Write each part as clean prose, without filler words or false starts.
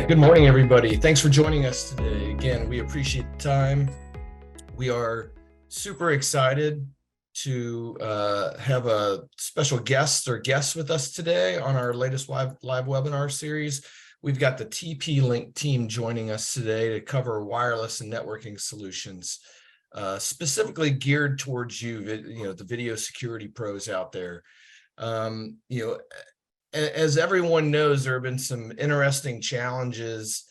right, good morning, everybody. Thanks for joining us today. Again, we appreciate the time. We are super excited to have a special guest or guests with us today on our latest live webinar series. We've got the TP-Link team joining us today to cover wireless and networking solutions, specifically geared towards you, the video security pros out there. As everyone knows, there have been some interesting challenges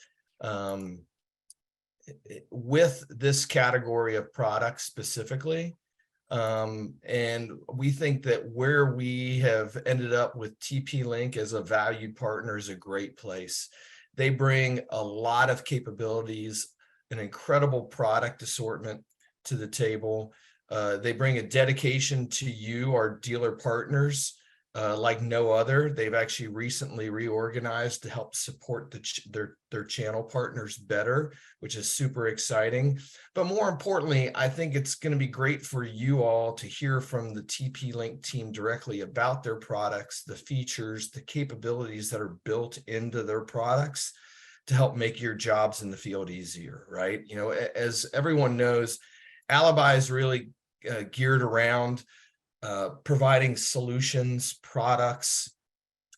with this category of products specifically. And we think that where we have ended up with TP-Link as a valued partner is a great place. They bring a lot of capabilities, an incredible product assortment to the table. They bring a dedication to you, our dealer partners, like no other. They've actually recently reorganized to help support their channel partners better, which is super exciting. But more importantly, I think it's going to be great for you all to hear from the TP-Link team directly about their products, the features, the capabilities that are built into their products to help make your jobs in the field easier, right? As everyone knows, Alibi is really geared around providing solutions, products,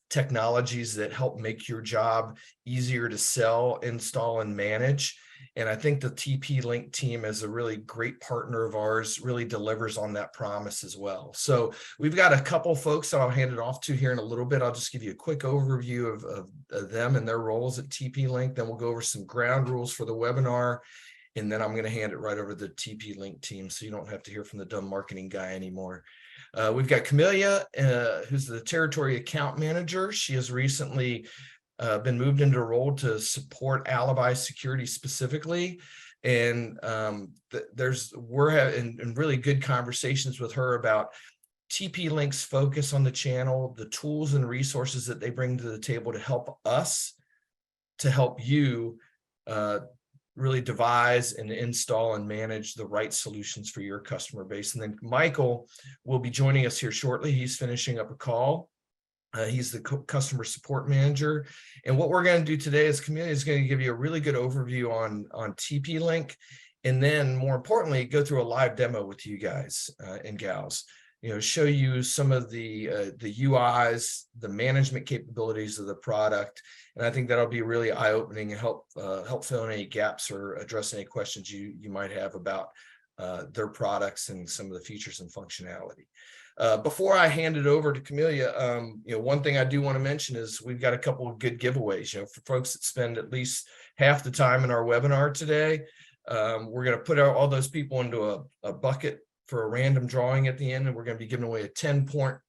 technologies that help make your job easier to sell, install, and manage. And I think the TP-Link team, as a really great partner of ours, really delivers on that promise as well. So we've got a couple folks that I'll hand it off to here in a little bit. I'll just give you a quick overview of them and their roles at TP-Link. Then we'll go over some ground rules for the webinar. And then I'm going to hand it right over to the TP-Link team so you don't have to hear from the dumb marketing guy anymore. We've got Camelia, who's the territory account manager. She has recently been moved into a role to support Alibi Security specifically. And we're having really good conversations with her about TP-Link's focus on the channel, the tools and resources that they bring to the table to help us, to help you really devise and install and manage the right solutions for your customer base. And then Michael will be joining us here shortly. He's finishing up a call. He's the customer support manager. And what we're going to do today is Camelia is going to give you a really good overview on TP-Link. And then more importantly, go through a live demo with you guys and gals. Show you some of the UIs, the management capabilities of the product. And I think that'll be really eye-opening and help fill in any gaps or address any questions you might have about their products and some of the features and functionality. Before I hand it over to Camelia, one thing I do want to mention is we've got a couple of good giveaways. For folks that spend at least half the time in our webinar today, we're going to put all those people into a bucket for a random drawing at the end, and we're going to be giving away a 10-port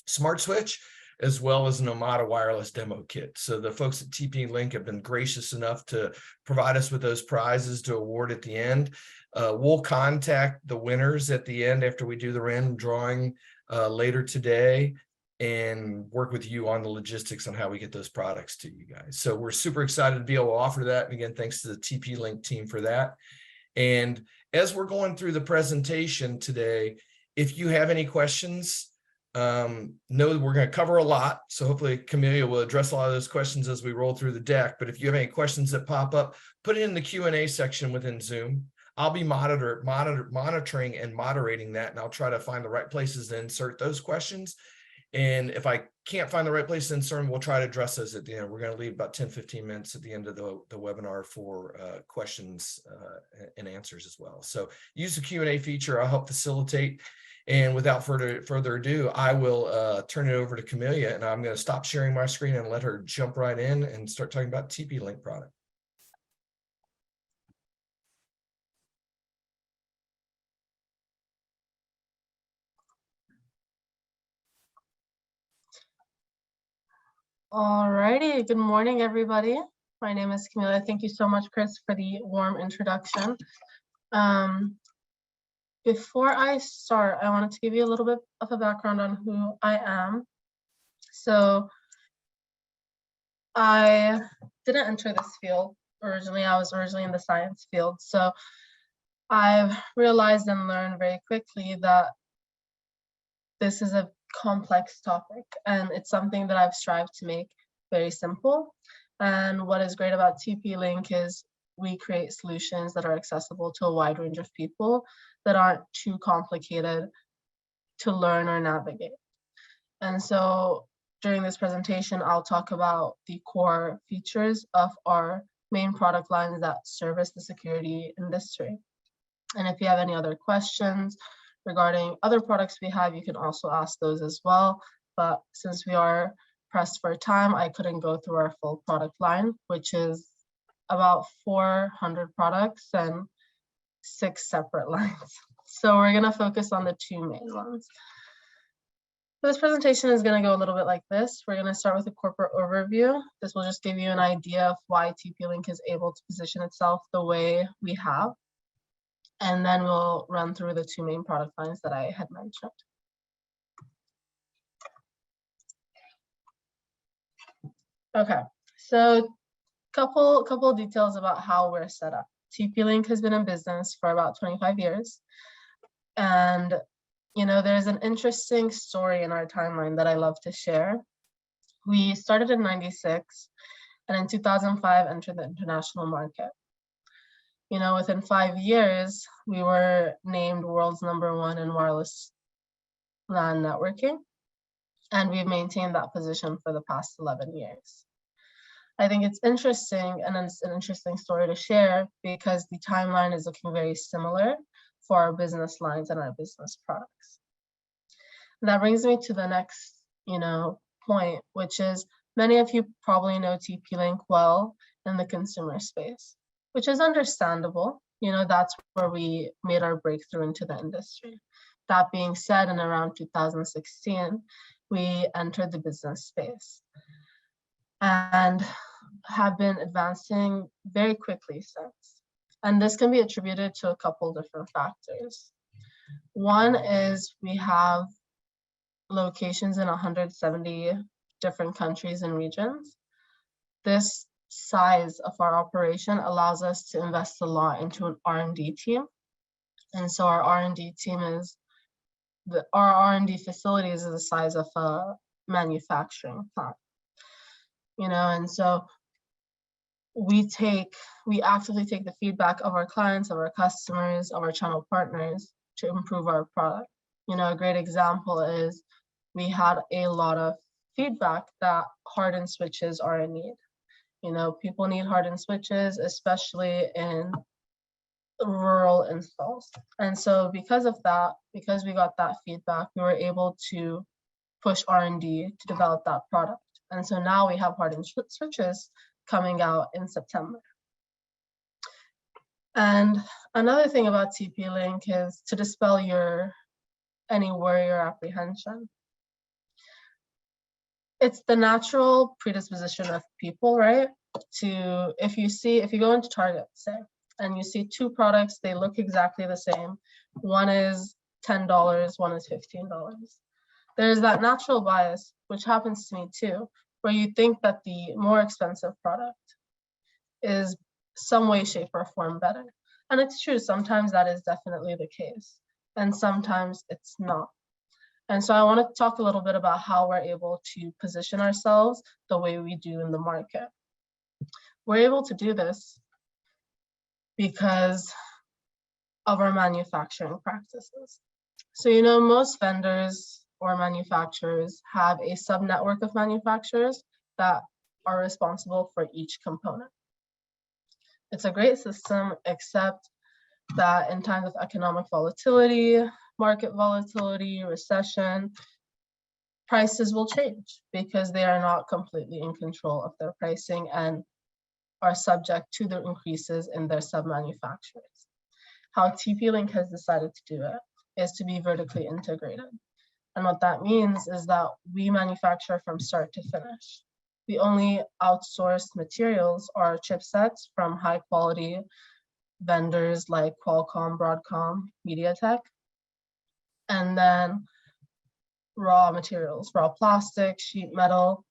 smart switch, as well as an Omada wireless demo kit. So the folks at TP-Link have been gracious enough to provide us with those prizes to award at the end. We'll contact the winners at the end after we do the random drawing later today and work with you on the logistics on how we get those products to you guys. So we're super excited to be able to offer that. And again, thanks to the TP-Link team for that. And as we're going through the presentation today, if you have any questions, know that we're going to cover a lot. So hopefully Camelia will address a lot of those questions as we roll through the deck. But if you have any questions that pop up, put it in the Q&A section within Zoom. I'll be monitoring and moderating that, and I'll try to find the right places to insert those questions. And if I can't find the right place to insert them, we'll try to address those at the end. We're going to leave about 10-15 minutes at the end of the webinar for questions and answers as well. So use the Q&A feature. I'll help facilitate. And without further ado, I will turn it over to Camelia, and I'm going to stop sharing my screen and let her jump right in and start talking about TP-Link product. Alrighty, good morning, everybody. My name is Camelia. Thank you so much, Chris, for the warm introduction. Before I start, I wanted to give you a little bit of a background on who I am. So I didn't enter this field originally. I was originally in the science field. So I've realized and learned very quickly that this is a complex topic, and it's something that I've strived to make very simple. And what is great about TP-Link is we create solutions that are accessible to a wide range of people that aren't too complicated to learn or navigate. And so during this presentation, I'll talk about the core features of our main product lines that service the security industry. And if you have any other questions regarding other products we have, you can also ask those as well. But since we are pressed for time, I couldn't go through our full product line, which is about 400 products and 6 separate lines. So we're gonna focus on the 2 main ones. This presentation is going to go a little bit like this. We're going to start with a corporate overview. This will just give you an idea of why TP-Link is able to position itself the way we have. And then we'll run through the 2 main product lines that I had mentioned. Okay, so couple details about how we're set up. TP-Link has been in business for about 25 years. And you know, there's an interesting story in our timeline that I love to share. We started in '96 and in 2005 entered the international market. You know, within 5 years, we were named world's #1 in wireless LAN networking, and we've maintained that position for the past 11 years. I think it's interesting, and it's an interesting story to share because the timeline is looking very similar for our business lines and our business products. And that brings me to the next, point, which is many of you probably know TP-Link well in the consumer space, which is understandable. You know, that's where we made our breakthrough into the industry. That being said, in around 2016, we entered the business space and have been advancing very quickly since. And this can be attributed to a couple different factors. One is we have locations in 170 different countries and regions. This size of our operation allows us to invest a lot into an R&D team. And so our R&D team is, our R&D facilities is the size of a manufacturing plant. And so we actively take the feedback of our clients, of our customers, of our channel partners to improve our product. A great example is we had a lot of feedback that hardened switches are in need. People need hardened switches, especially in rural installs. And so because of that, because we got that feedback, we were able to push R&D to develop that product. And so now we have hardened switches coming out in September. And another thing about TP-Link is to dispel any worry or apprehension. It's the natural predisposition of people, right? If you go into Target, say, and you see 2 products, they look exactly the same. One is $10, one is $15. There's that natural bias, which happens to me too, where you think that the more expensive product is some way, shape, or form better. And it's true, sometimes that is definitely the case, and sometimes it's not. And so I want to talk a little bit about how we're able to position ourselves the way we do in the market. We're able to do this because of our manufacturing practices. So, most vendors or manufacturers have a sub-network of manufacturers that are responsible for each component. It's a great system, except that in times of economic volatility, market volatility, recession, prices will change because they are not completely in control of their pricing and are subject to the increases in their sub-manufacturers. How TP-Link has decided to do it is to be vertically integrated. And what that means is that we manufacture from start to finish. We only outsource materials or chipsets from high quality vendors like Qualcomm, Broadcom, MediaTek, and then raw materials, raw plastic, sheet metal.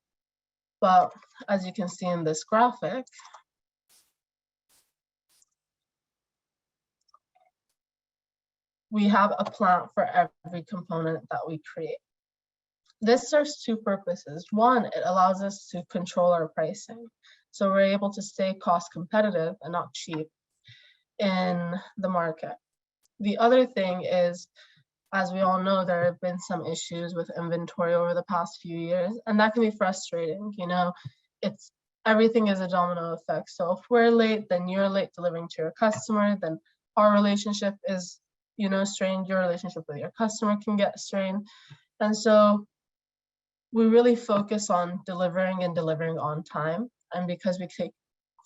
But as you can see in this graphic, we have a plant for every component that we create. This serves two purposes. One, it allows us to control our pricing. So we're able to stay cost competitive and not cheap in the market. The other thing is, as we all know, there have been some issues with inventory over the past few years, and that can be frustrating. You know, it's everything is a domino effect. So if we're late, then you're late delivering to your customer, then our relationship is, you know, strained, your relationship with your customer can get strained. And so we really focus on delivering and delivering on time. And because we take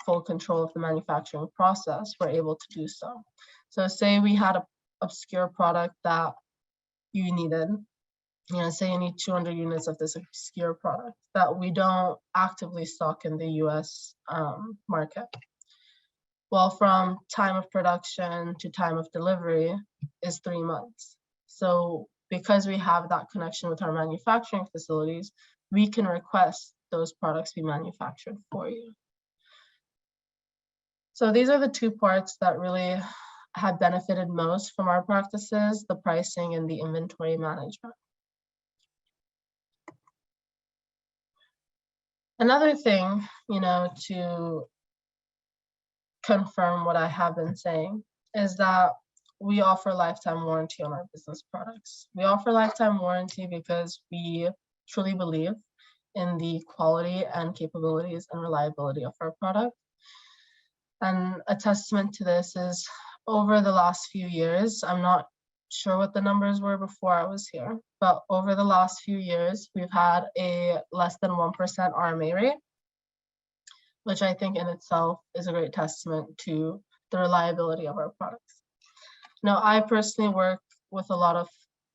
full control of the manufacturing process, we're able to do so. So say we had an obscure product that you needed, you know, say you need 200 units of this obscure product that we don't actively stock in the US market. Well, from time of production to time of delivery is 3 months. So because we have that connection with our manufacturing facilities, we can request those products be manufactured for you. So these are the two parts that really have benefited most from our practices, the pricing and the inventory management. Another thing, you know, to confirm what I have been saying is that we offer lifetime warranty on our business products. We offer lifetime warranty because we truly believe in the quality and capabilities and reliability of our product. And a testament to this is over the last few years, I'm not sure what the numbers were before I was here, but over the last few years, we've had a less than 1% RMA rate, which I think in itself is a great testament to the reliability of our products. Now, I personally work with a lot of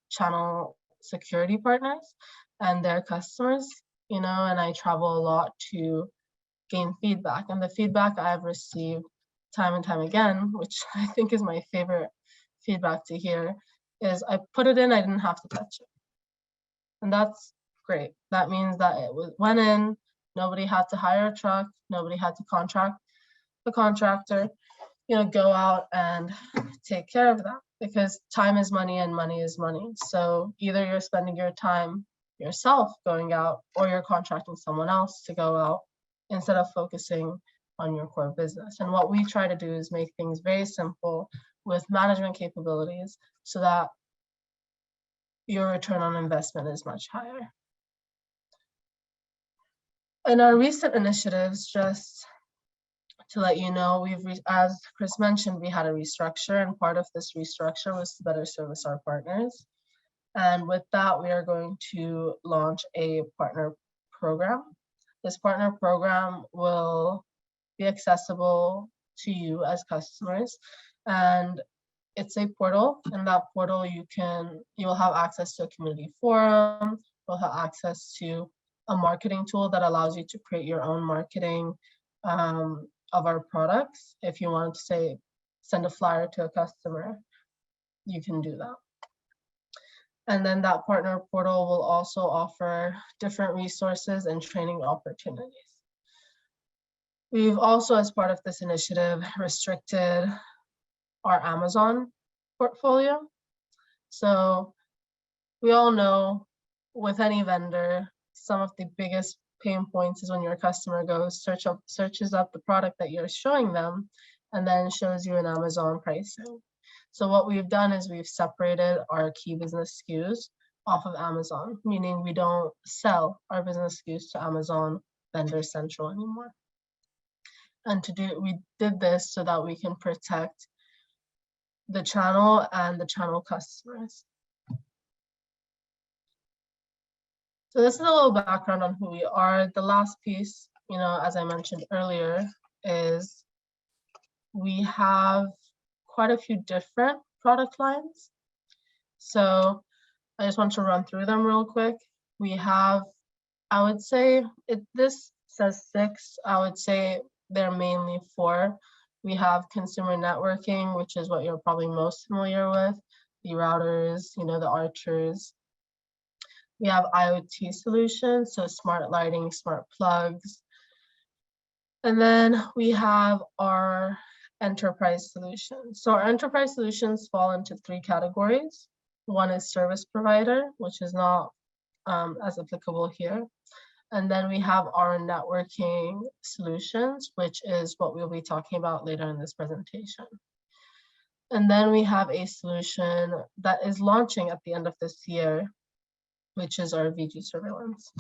channel security partners and their customers, you know, and I travel a lot to gain feedback. And the feedback I've received time and time again, which I think is my favorite feedback to hear, is I put it in, I didn't have to touch it. And that's great. That means that it went in, nobody had to hire a truck, nobody had to contract the contractor, you know, go out and take care of that, because time is money and money is money. So either you're spending your time yourself going out or you're contracting someone else to go out instead of focusing on your core business. And what we try to do is make things very simple with management capabilities so that your return on investment is much higher. In our recent initiatives, just to let you know, as Chris mentioned, we had a restructure, and part of this restructure was to better service our partners. And with that, we are going to launch a partner program. This partner program will be accessible to you as customers, and it's a portal. In that portal, you will have access to a community forum. You'll have access to a marketing tool that allows you to create your own marketing of our products. If you want to say send a flyer to a customer, you can do that. And then that partner portal will also offer different resources and training opportunities. We've also, as part of this initiative, restricted our Amazon portfolio. So we all know with any vendor, some of the biggest pain points is when your customer goes searches up the product that you're showing them and then shows you an Amazon pricing. So what we've done is we've separated our key business SKUs off of Amazon, meaning we don't sell our business SKUs to Amazon Vendor Central anymore. And we did this so that we can protect the channel and the channel customers. So this is a little background on who we are. The last piece, you know, as I mentioned earlier, is we have quite a few different product lines. So I just want to run through them real quick. We have, I would say, this says 6. I would say they're mainly 4. We have consumer networking, which is what you're probably most familiar with, the routers, you know, the archers. We have IoT solutions, so smart lighting, smart plugs. And then we have our enterprise solutions. So our enterprise solutions fall into 3 categories. One is service provider, which is not as applicable here. And then we have our networking solutions, which is what we'll be talking about later in this presentation. And then we have a solution that is launching at the end of this year, which is our VG surveillance.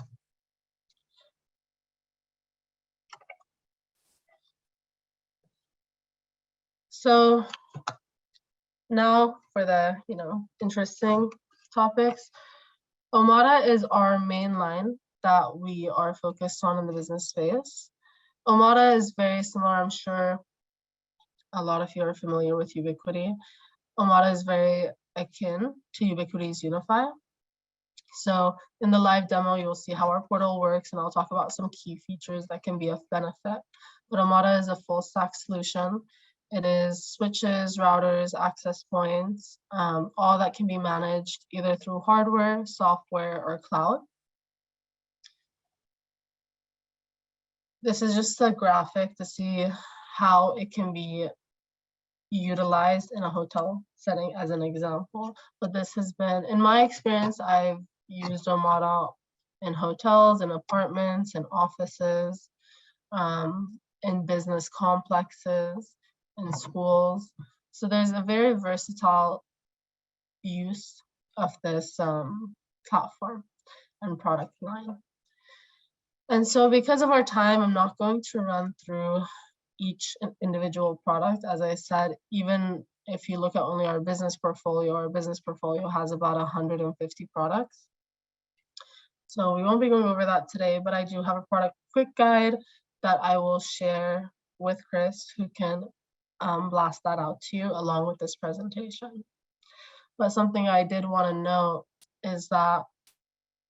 So now for the interesting topics. Omada is our main line that we are focused on in the business space. Omada is very similar, I'm sure a lot of you are familiar with Ubiquiti. Omada is very akin to Ubiquiti's Unify. So in the live demo, you'll see how our portal works, and I'll talk about some key features that can be of benefit. But Omada is a full stack solution. It is switches, routers, access points, all that can be managed either through hardware, software, or cloud. This is just a graphic to see how it can be utilized in a hotel setting as an example. But this has been, in my experience, I've used Omada in hotels, in apartments, in offices, in business complexes, in schools. So there's a very versatile use of this platform and product line. And so because of our time, I'm not going to run through each individual product. As I said, even if you look at only our business portfolio has about 150 products. So we won't be going over that today, but I do have a product quick guide that I will share with Chris, who can blast that out to you along with this presentation. But something I did want to note is that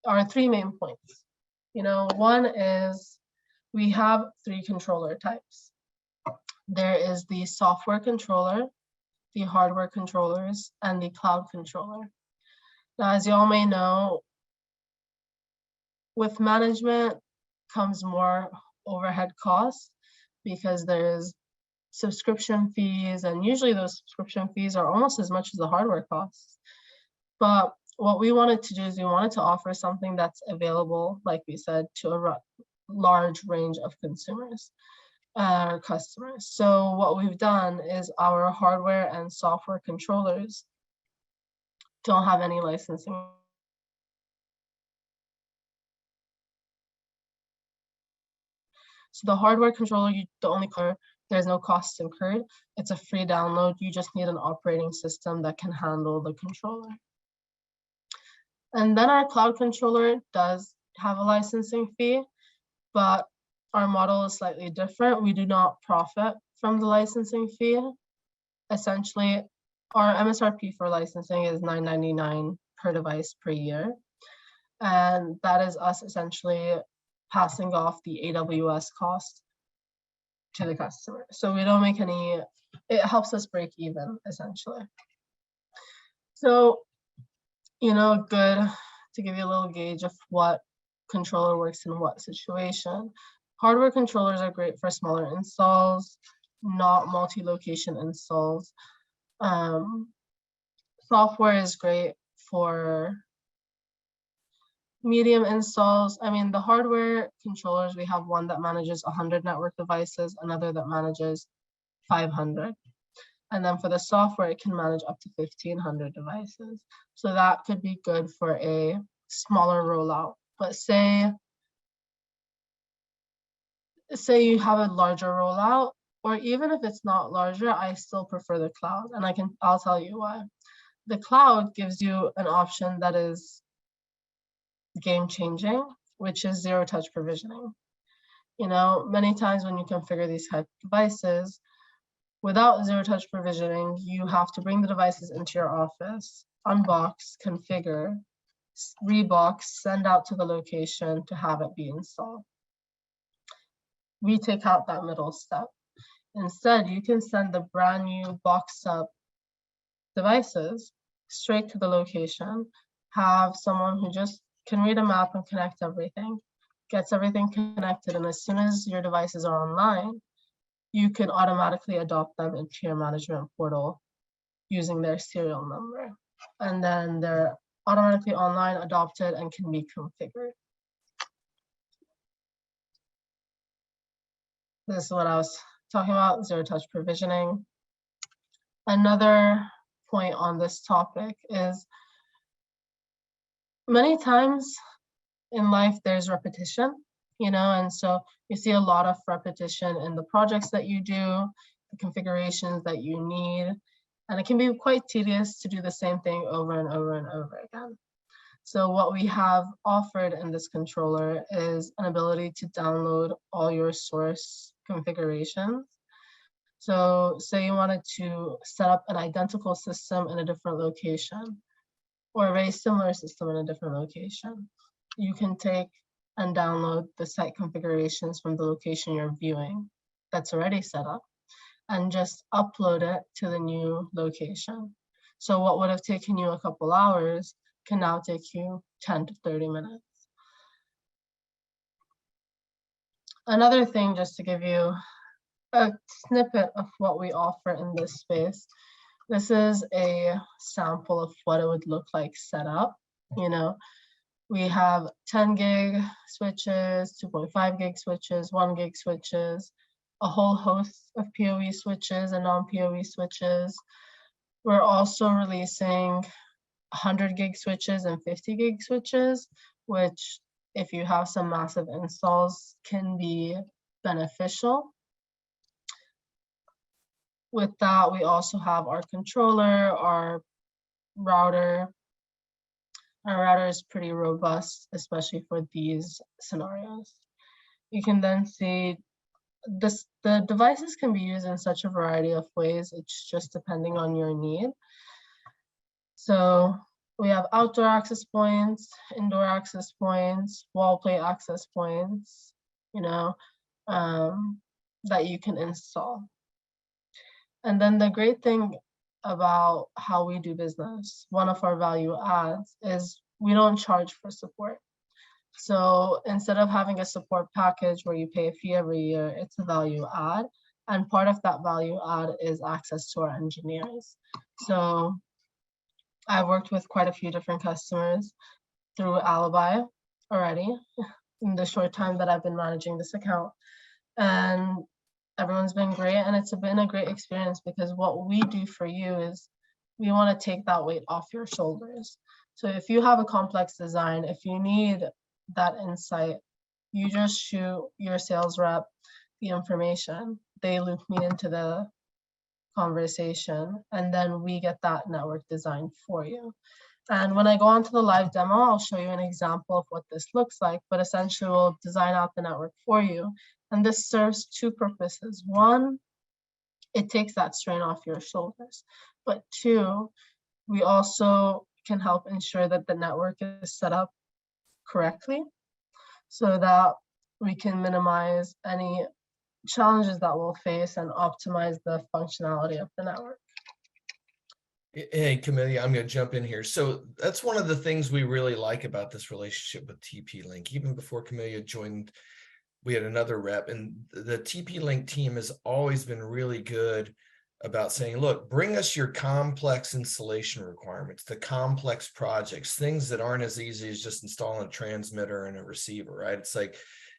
our three main points. One is we have three controller types. There is the software controller, the hardware controllers, and the cloud controller. Now, as you all may know, with management comes more overhead costs because there's subscription fees, and usually those subscription fees are almost as much as the hardware costs. But what we wanted to do is we wanted to offer something that's available, like we said, to a large range of consumers, customers. So what we've done is our hardware and software controllers don't have any licensing. So the hardware controller, there's no cost incurred. It's a free download. You just need an operating system that can handle the controller. And then our cloud controller does have a licensing fee, but our model is slightly different. We do not profit from the licensing fee. Essentially, our MSRP for licensing is $9.99 per device per year. And that is us essentially passing off the AWS cost to the customer. So we don't make any, it helps us break even essentially. So, good to give you a little gauge of what controller works in what situation. Hardware controllers are great for smaller installs, not multi-location installs. Software is great for medium installs. I mean, the hardware controllers, we have one that manages 100 network devices, another that manages 500. And then for the software, it can manage up to 1,500 devices. So that could be good for a smaller rollout. But say you have a larger rollout, or even if it's not larger, I still prefer the cloud. And I'll tell you why. The cloud gives you an option that is game-changing, which is zero-touch provisioning. Many times when you configure these type of devices, without zero-touch provisioning, you have to bring the devices into your office, unbox, configure, rebox, send out to the location to have it be installed. We take out that middle step. Instead, you can send the brand new boxed up devices straight to the location, have someone who just can read a map and connect everything, gets everything connected, and as soon as your devices are online, you can automatically adopt them into your management portal using their serial number. And then they're automatically online, adopted, and can be configured. This is what I was talking about, zero-touch provisioning. Another point on this topic is many times in life there's repetition, and so you see a lot of repetition in the projects that you do, the configurations that you need, and it can be quite tedious to do the same thing over and over and over again. So what we have offered in this controller is an ability to download all your source configurations. So say you wanted to set up an identical system in a different location, or a very similar system in a different location. You can take and download the site configurations from the location you're viewing that's already set up and just upload it to the new location. So what would have taken you a couple hours can now take you 10 to 30 minutes. Another thing, just to give you a snippet of what we offer in this space, this is a sample of what it would look like set up. We have 10 gig switches, 2.5 gig switches, 1 gig switches, a whole host of PoE switches and non-PoE switches. We're also releasing 100 gig switches and 50 gig switches, which if you have some massive installs can be beneficial. With that, we also have our controller, our router. Our router is pretty robust, especially for these scenarios. You can then see the devices can be used in such a variety of ways. It's just depending on your need. So we have outdoor access points, indoor access points, wall plate access points, that you can install. And then the great thing about how we do business, one of our value adds is we don't charge for support. So instead of having a support package where you pay a fee every year, it's a value add. And part of that value add is access to our engineers. So I've worked with quite a few different customers through Alibi already in the short time that I've been managing this account. And everyone's been great, and it's been a great experience because what we do for you is we want to take that weight off your shoulders. So if you have a complex design, if you need that insight, you just shoot your sales rep the information, they loop me into the conversation, and then we get that network designed for you. And when I go on to the live demo, I'll show you an example of what this looks like, but essentially we'll design out the network for you. And this serves two purposes. One, it takes that strain off your shoulders. But two, we also can help ensure that the network is set up correctly so that we can minimize any challenges that we'll face and optimize the functionality of the network. Hey, Camelia, I'm going to jump in here. So that's one of the things we really like about this relationship with TP-Link. Even before Camelia joined, we had another rep, and the TP-Link team has always been really good about saying, look, bring us your complex installation requirements, the complex projects, things that aren't as easy as just installing a transmitter and a receiver, right? It's like,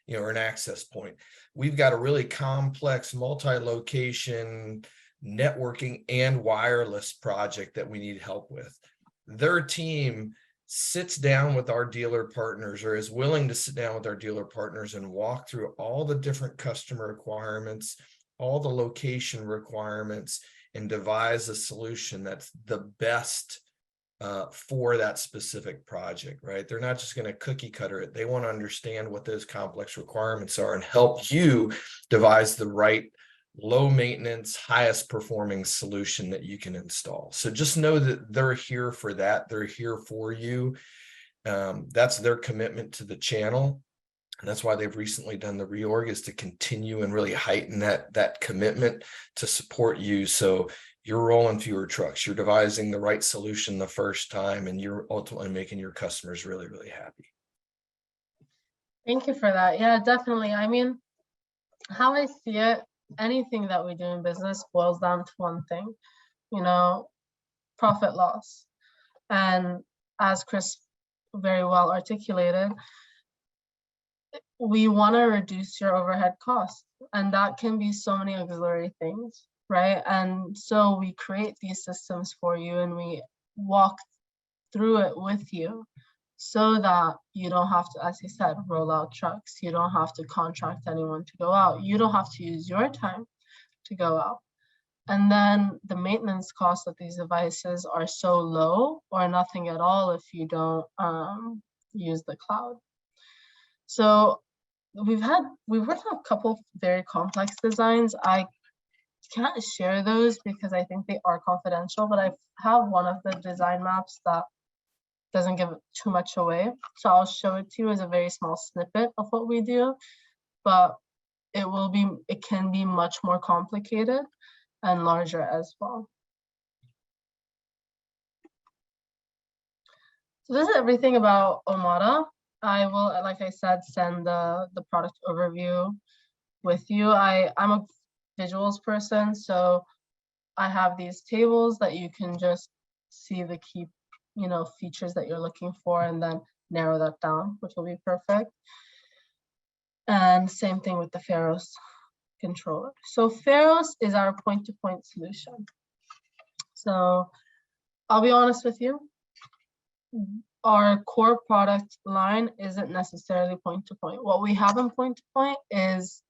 or an access point. We've got a really complex multi-location networking and wireless project that we need help with. Their team sits down with our dealer partners, or is willing to sit down with our dealer partners and walk through all the different customer requirements, all the location requirements, and devise a solution that's the best for that specific project, right? They're not just going to cookie cutter it. They want to understand what those complex requirements are and help you devise the right low maintenance, highest performing solution that you can install. So just know that they're here for that. They're here for you. That's their commitment to the channel. And that's why they've recently done the reorg, is to continue and really heighten that commitment to support you. So you're rolling fewer trucks, you're devising the right solution the first time, and you're ultimately making your customers really, really happy. Thank you for that. Yeah, definitely. I mean, how I see it, anything that we do in business boils down to one thing, profit loss. And as Chris very well articulated, we want to reduce your overhead costs, and that can be so many auxiliary things, right? And so we create these systems for you, and we walk through it with you so that you don't have to, as he said, roll out trucks. You don't have to contract anyone to go out. You don't have to use your time to go out. And then the maintenance costs of these devices are so low or nothing at all if you don't use the cloud. So we've worked on a couple very complex designs. I can't share those because I think they are confidential, but I have one of the design maps that doesn't give too much away. So I'll show it to you as a very small snippet of what we do, but it can be much more complicated and larger as well. So this is everything about Omada. I will, like I said, send the product overview with you. I'm a visuals person, so I have these tables that you can just see the key, features that you're looking for, and then narrow that down, which will be perfect. And same thing with the Pharos controller. So Pharos is our point-to-point solution. So I'll be honest with you, our core product line isn't necessarily point-to-point. What we have in point-to-point is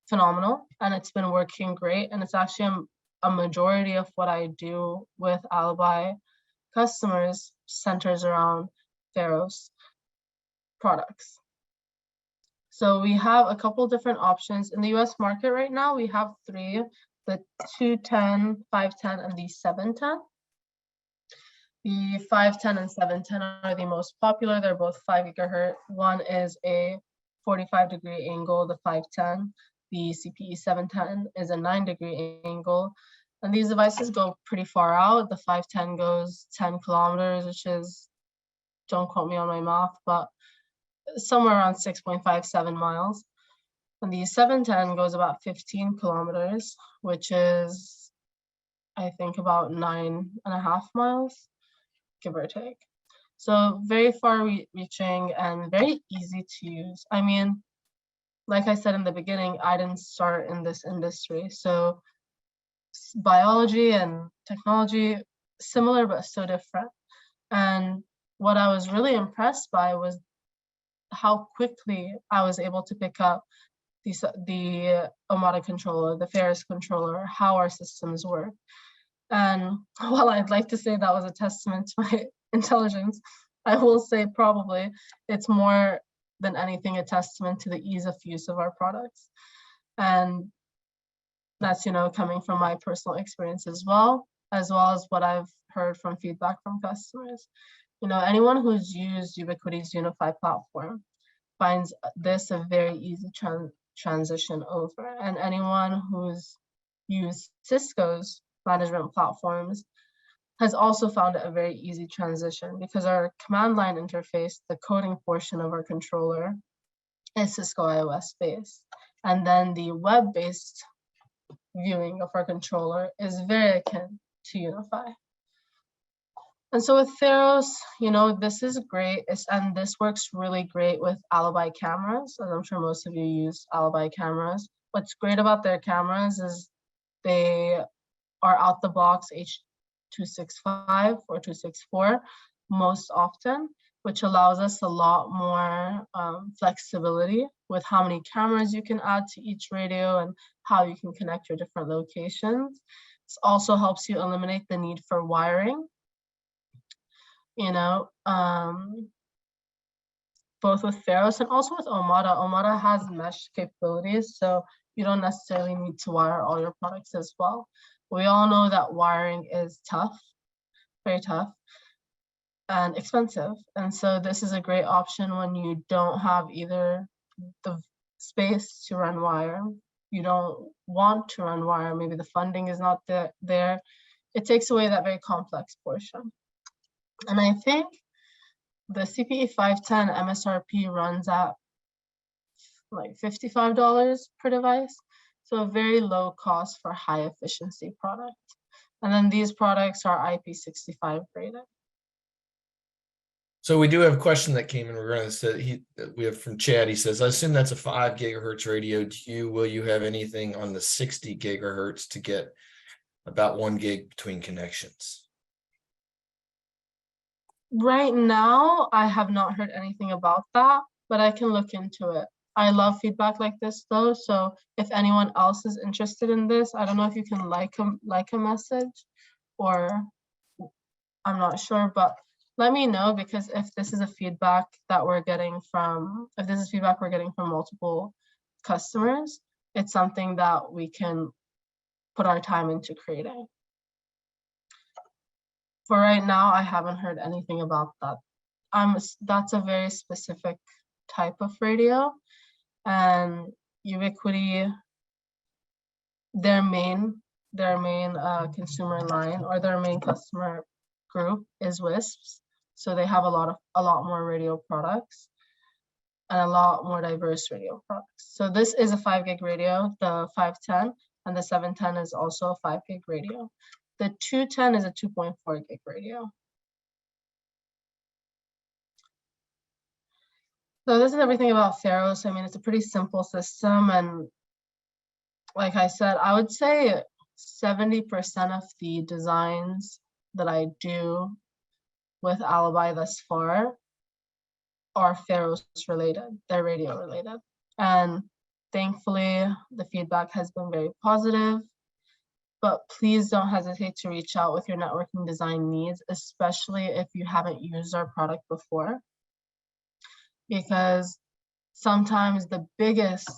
phenomenal, and it's been working great, and it's actually a majority of what I do with Alibi customers centers around Pharos products. So we have a couple different options in the US market right now. We have three: the 210, 510, and the 710. The 510 and 710 are the most popular. They're both 5 gigahertz. One is a 45-degree angle, the 510. The CPE 710 is a 9-degree angle. And these devices go pretty far out. The 510 goes 10 kilometers, which is, don't quote me on my math, but somewhere around 6.57 miles. And the 710 goes about 15 kilometers, which is, I think, about 9.5 miles, give or take. So very far reaching and very easy to use. I mean, like I said in the beginning, I didn't start in this industry. So biology and technology, similar but so different. And what I was really impressed by was how quickly I was able to pick up the Omada controller, the Pharos controller, how our systems work. And while I'd like to say that was a testament to my intelligence, I will say probably it's more than anything a testament to the ease of use of our products. And that's, coming from my personal experience as well as what I've heard from feedback from customers. Anyone who's used Ubiquiti's unified platform finds this a very easy transition over. And anyone who's used Cisco's management platforms has also found it a very easy transition, because our command line interface, the coding portion of our controller, is Cisco iOS based. And then the web-based viewing of our controller is very akin to Unify. And so with Pharos, this is great, and this works really great with Alibi cameras, as I'm sure most of you use Alibi cameras. What's great about their cameras is they are out the box H.265 or 264 most often, which allows us a lot more flexibility with how many cameras you can add to each radio and how you can connect your different locations. This also helps you eliminate the need for wiring, both with Pharos and also with Omada. Omada has mesh capabilities, so you don't necessarily need to wire all your products as well. We all know that wiring is tough, very tough, and expensive. And so this is a great option when you don't have either the space to run wire, you don't want to run wire, maybe the funding is not there. It takes away that very complex portion. And I think the CPE 510 MSRP runs at like $55 per device. So a very low cost for high efficiency product. And then these products are IP65 rated. So we do have a question that came in regarding this. We have from Chad. He says, I assume that's a 5 gigahertz radio. Will you have anything on the 60 gigahertz to get about 1 gig between connections? Right now, I have not heard anything about that, but I can look into it. I love feedback like this though, so if anyone else is interested in this, I don't know if you can like a message, or I'm not sure, but let me know, because if this is a feedback that we're getting from, if this is feedback we're getting from multiple customers, it's something that we can put our time into creating. For right now, I haven't heard anything about that. That's a very specific type of radio, and Ubiquiti, their main consumer line, or their main customer group, is WISPs. So they have a lot more radio products and a lot more diverse radio products. So this is a 5 gig radio, the 510, and the 710 is also a 5 gig radio. The 210 is a 2.4 gig radio. So this is everything about Pharos. I mean, it's a pretty simple system, and like I said, I would say 70% of the designs that I do with Alibi thus far are Pharos related, they're radio related. And thankfully, the feedback has been very positive, but please don't hesitate to reach out with your networking design needs, especially if you haven't used our product before. Because sometimes the biggest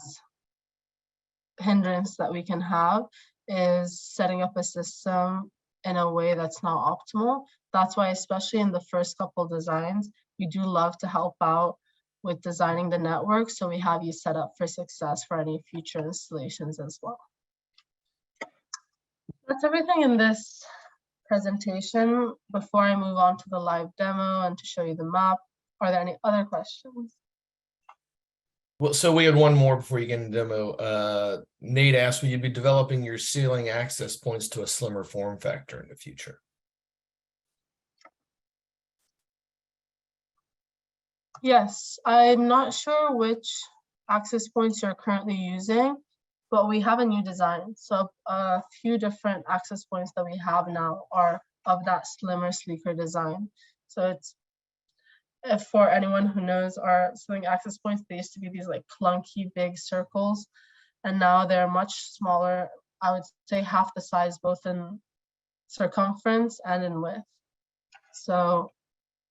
hindrance that we can have is setting up a system in a way that's not optimal. That's why, especially in the first couple designs, we do love to help out with designing the network, so we have you set up for success for any future installations as well. That's everything in this presentation. Before I move on to the live demo and to show you the map, are there any other questions? Well, so we had one more before you get into demo. Nate asked, will you be developing your ceiling access points to a slimmer form factor in the future? Yes, I'm not sure which access points you're currently using, but we have a new design. So a few different access points that we have now are of that slimmer, sleeker design. So it's, if for anyone who knows our ceiling access points, they used to be these like clunky big circles, and now they're much smaller. I would say half the size, both in circumference and in width. So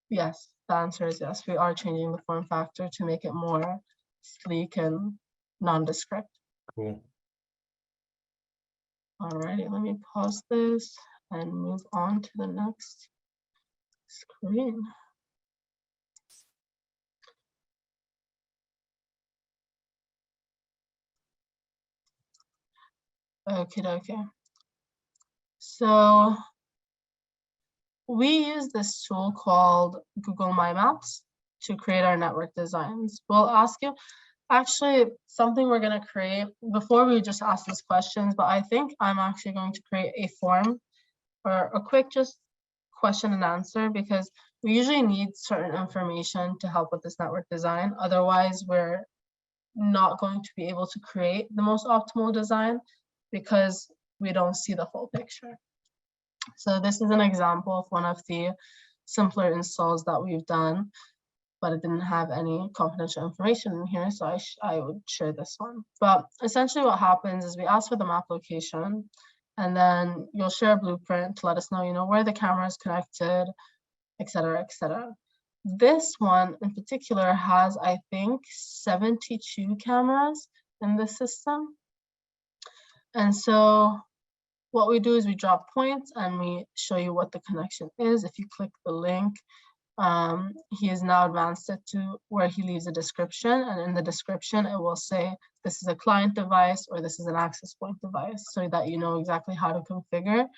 yes, the answer is yes. We are changing the form factor to make it more sleek and nondescript. Cool. Alrighty, let me pause this and move on to the next screen. Okay. So we use this tool called Google My Maps to create our network designs. We'll ask you, actually, something we're going to create before we just ask these questions, but I think I'm actually going to create a form or a quick just question and answer, because we usually need certain information to help with this network design. Otherwise, we're not going to be able to create the most optimal design because we don't see the full picture. So this is an example of one of the simpler installs that we've done, but it didn't have any confidential information in here, so I would share this one. But essentially what happens is we ask for the map location, and then you'll share a blueprint to let us know, where the camera is connected, etc., etc. This one in particular has, I think, 72 cameras in the system. And so what we do is we drop points and we show you what the connection is. If you click the link, he has now advanced it to where he leaves a description, and in the description it will say this is a client device or this is an access point device, so that you know exactly how to configure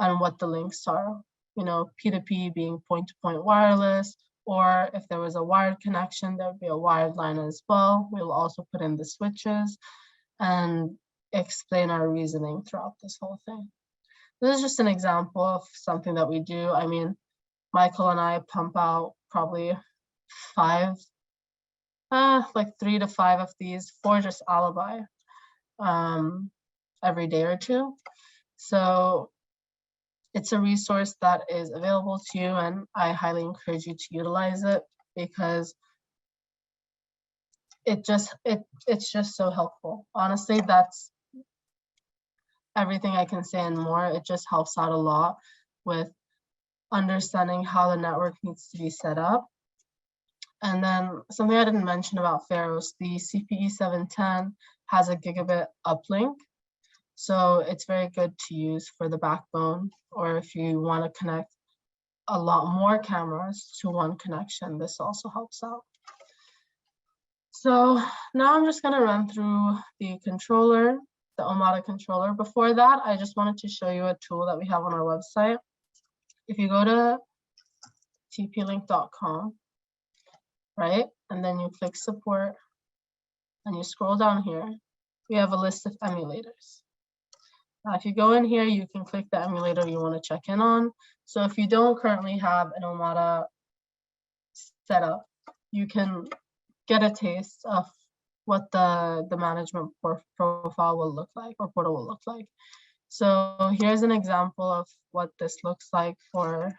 and what the links are. P2P being point-to-point wireless, or if there was a wired connection, there would be a wired line as well. We'll also put in the switches and explain our reasoning throughout this whole thing. This is just an example of something that we do. I mean, Michael and I pump out probably like 3 to 5 of these for just Alibi every day or two. So it's a resource that is available to you, and I highly encourage you to utilize it because it's just so helpful. Honestly, that's everything I can say and more. It just helps out a lot with understanding how the network needs to be set up. And then something I didn't mention about Pharos, the CPE 710 has a gigabit uplink. So it's very good to use for the backbone, or if you want to connect a lot more cameras to one connection, this also helps out. So now I'm just going to run through the controller, the Omada controller. Before that, I just wanted to show you a tool that we have on our website. If you go to tp-link.com, right, and then you click support and you scroll down here, we have a list of emulators. Now, if you go in here, you can click the emulator you want to check in on. So if you don't currently have an Omada set up, you can get a taste of what the management profile will look like, or portal will look like. So here's an example of what this looks like for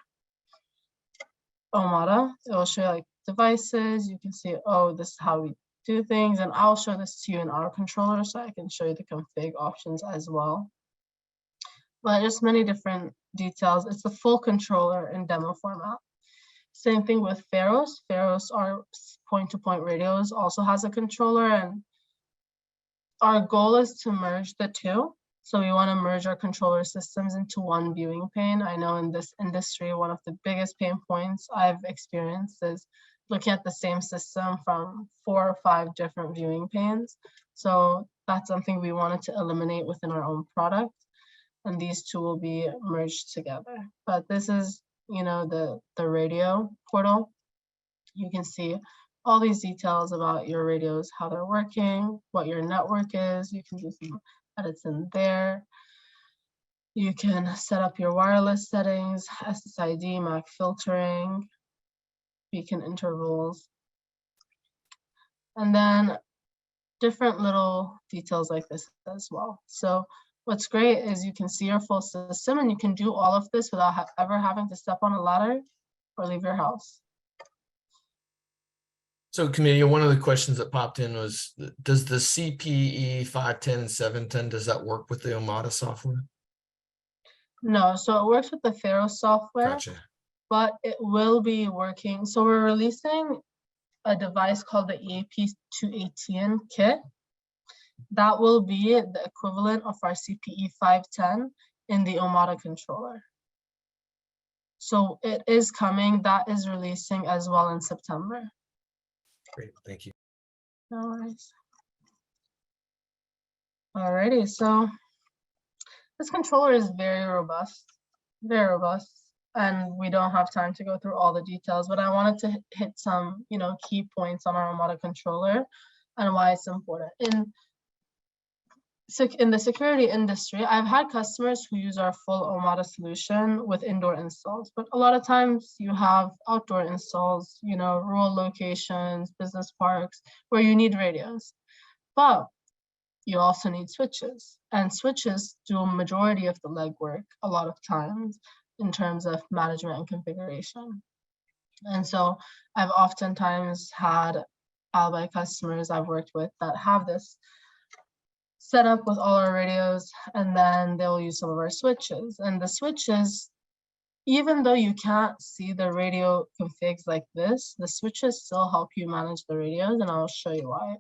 Omada. It will show you like devices. You can see, oh, this is how we do things. And I'll show this to you in our controller so I can show you the config options as well. But just many different details. It's the full controller in demo format. Same thing with Pharos. Pharos, our point-to-point radios, also has a controller, and our goal is to merge the two. So we want to merge our controller systems into one viewing pane. I know in this industry, one of the biggest pain points I've experienced is looking at the same system from 4 or 5 different viewing panes. So that's something we wanted to eliminate within our own product, and these two will be merged together. But this is, you know, the radio portal. You can see all these details about your radios, how they're working, what your network is. You can do some edits in there. You can set up your wireless settings, SSID, MAC filtering, beacon intervals, and then different little details like this as well. So what's great is you can see your full system, and you can do all of this without ever having to step on a ladder or leave your house. So, Camelia, one of the questions that popped in was, does the CPE 510 and 710, does that work with the Omada software? No, so it works with the Pharos software, Gotcha. but it will be working. So we're releasing a device called the EAP218 kit. That will be the equivalent of our CPE 510 in the Omada controller. So it is coming. That is releasing as well in September. Great, thank you. No worries. Alrighty, so this controller is very robust, and we don't have time to go through all the details, but I wanted to hit some, you know, key points on our Omada controller and why it's important. In the security industry, I've had customers who use our full Omada solution with indoor installs, but a lot of times you have outdoor installs, you know, rural locations, business parks, where you need radios. But you also need switches, and switches do a majority of the legwork a lot of times in terms of management and configuration. And so I've oftentimes had Alibi customers I've worked with that have this set up with all our radios, and then they'll use some of our switches. And the switches, even though you can't see the radio configs like this, the switches still help you manage the radios, and I'll show you why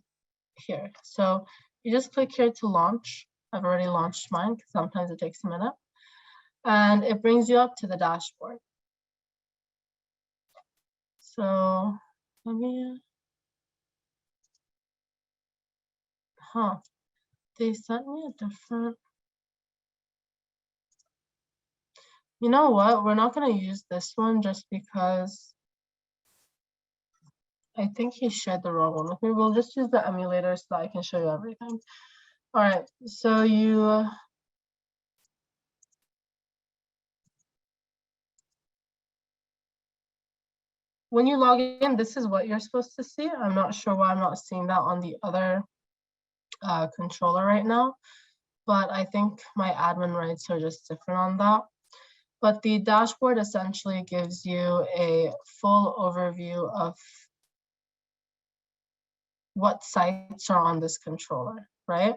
here. So you just click here to launch. I've already launched mine because sometimes it takes a minute. And it brings you up to the dashboard. So let me, they sent me a different, you know what? We're not going to use this one just because I think he shared the wrong one with me. We'll just use the emulator so that I can show you everything. All right, so you when you log in, this is what you're supposed to see. I'm not sure why I'm not seeing that on the other controller right now, but I think my admin rights are just different on that. But the dashboard essentially gives you a full overview of what sites are on this controller, right?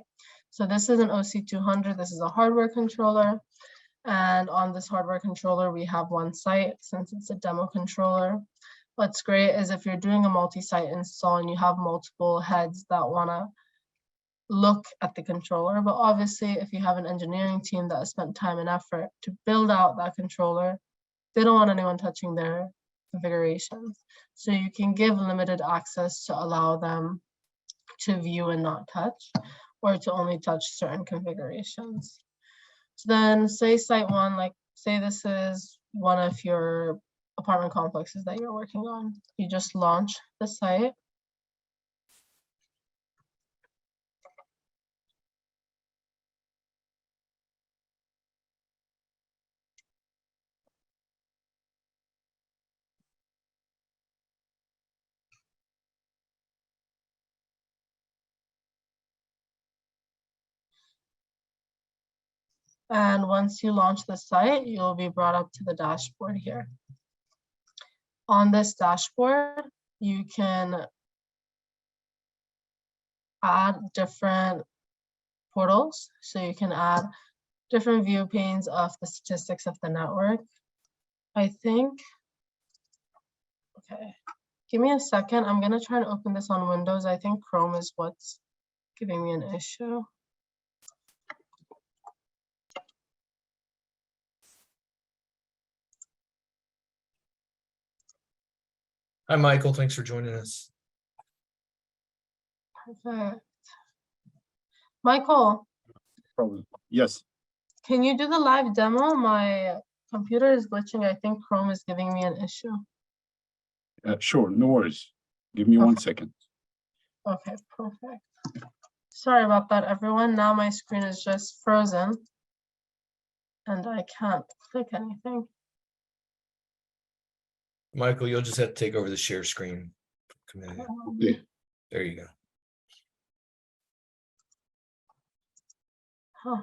So this is an OC200, this is a hardware controller. And on this hardware controller, we have one site since it's a demo controller. What's great is if you're doing a multi-site install and you have multiple heads that wanna look at the controller, but obviously if you have an engineering team that has spent time and effort to build out that controller, they don't want anyone touching their configurations. So you can give limited access to allow them to view and not touch, or to only touch certain configurations. So then say site one, like say this is one of your apartment complexes that you're working on. You just launch the site. And once you launch the site, you'll be brought up to the dashboard here. On this dashboard, you can add different portals. So you can add different view panes of the statistics of the network. I think, okay, give me a second. I'm gonna try to open this on Windows. I think Chrome is what's giving me an issue. Hi, Michael. Thanks for joining us. Perfect. Michael, Problem. Yes, can you do the live demo? My computer is glitching. I think Chrome is giving me an issue. sure, no worries. Give me 1 second. Okay, perfect. Sorry about that, everyone. Now my screen is just frozen and I can't click anything. Michael, you'll just have to take over the share screen command. Okay. There you go. Huh.